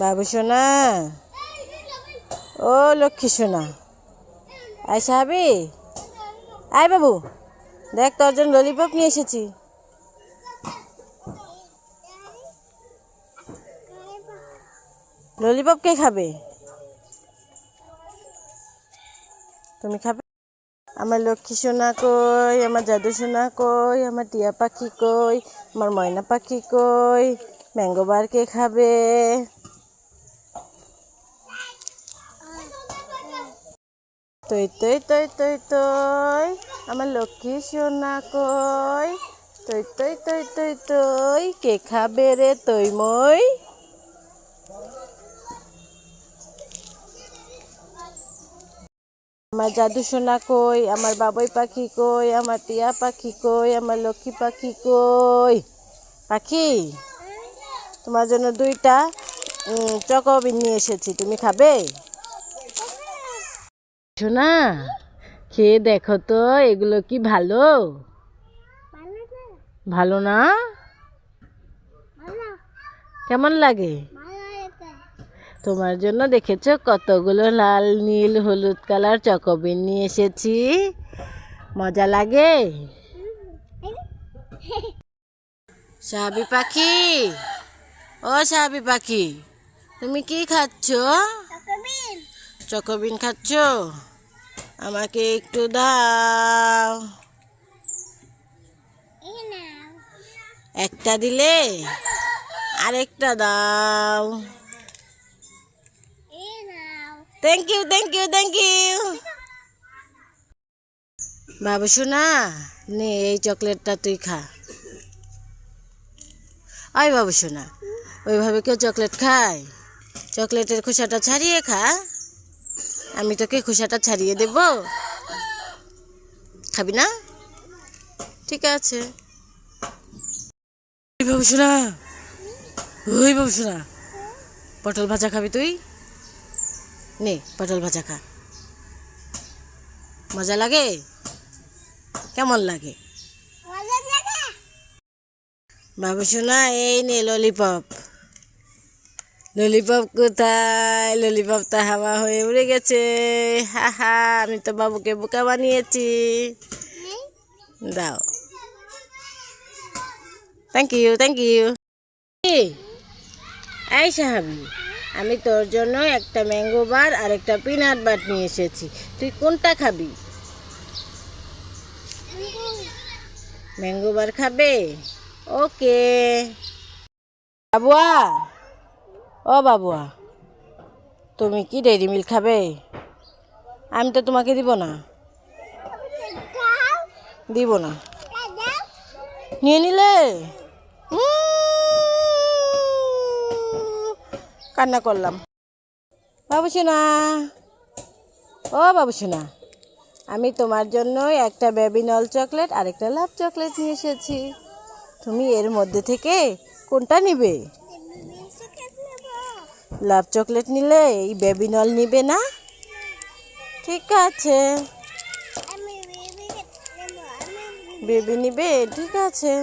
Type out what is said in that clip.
বাবু সোনা, ও লক্ষ্মী সোনা, আয় সাহাবি, আয় বাবু, দেখ তোর জন্য ললিপপ নিয়ে এসেছি। ললিপপ কে খাবে? তুমি খাবে? আমার লক্ষ্মী সোনা কই, আমার জাদু সোনা কই, আমার টিয়া পাখি কই, আমার ময়না পাখি কই? ম্যাঙ্গো বার কে খাবে? তৈ তৈ তৈ তৈ তৈ, আমার লক্ষ্মী সোনা কই? তৈ তৈ তৈ তৈ তৈ, কে খাবে রে তৈ মই? আমার জাদু সোনা কই, আমার বাবুই পাখি কই, আমার টিয়া পাখি কই, আমার লক্ষ্মী পাখি কই? পাখি, তোমার জন্য 2টা চকোবিন নিয়ে এসেছি, তুমি খাবে? সোনা, খেয়ে দেখো তো, এগুলো কি ভালো? ভালো না? কেমন লাগে? তোমার জন্য দেখেছো কতগুলো লাল নীল হলুদ কালার চকোবিন নিয়ে এসেছি। মজা লাগে? সাহাবি পাখি, ও সাহাবি পাখি, তুমি কি খাচ্ছ? চকোবিন খাচ্ছ? আমাকে একটু দাও। একটা দিলে আরেকটা দাও। Thank you thank you thank you. বাবু সোনা, নে এই চকলেটটা তুই খা। আয় বাবু সোনা, ওইভাবে কেউ চকলেট খায়? চকলেটের খোসাটা ছাড়িয়ে খা। আমি তোকে খোসাটা ছাড়িয়ে দেব, খাবি না? ঠিক আছে। বাবু সোনা, ওই বাবু সোনা, পটল ভাজা খাবি তুই? নে পটল ভাজা খা। মজা লাগে? কেমন লাগে? বাবু সোনা, এই নে ললিপপ। ললিপপ কোথায়? ললিপপ তো হাওয়া হয়ে উড়ে গেছে। হা হা, আমি তো বাবুকে বোকা বানিয়েছি। দাও। Thank you thank you. এই সাহাবি, আমি তোর জন্য একটা ম্যাঙ্গো বার আর একটা পিনাট বার নিয়ে এসেছি, তুই কোনটা খাবি? ম্যাঙ্গো বার খাবে? ওকে। বাবুয়া, ও বাবুয়া, তুমি কি ডেইরি মিল্ক খাবে? আমি তো তোমাকে দিব না। দিব না। নিয়ে নিলে কান্না করলাম। বাবু সোনা, ও বাবু সোনা, আমি তোমার জন্য একটা বেবিনল চকলেট আর একটা লাভ চকলেট নিয়ে এসেছি, তুমি এর মধ্যে থেকে কোনটা নিবে? লাভ চকলেট নিলে এই বেবিনল নিবে না? ঠিক আছে, বেবি নিবে, ঠিক আছে।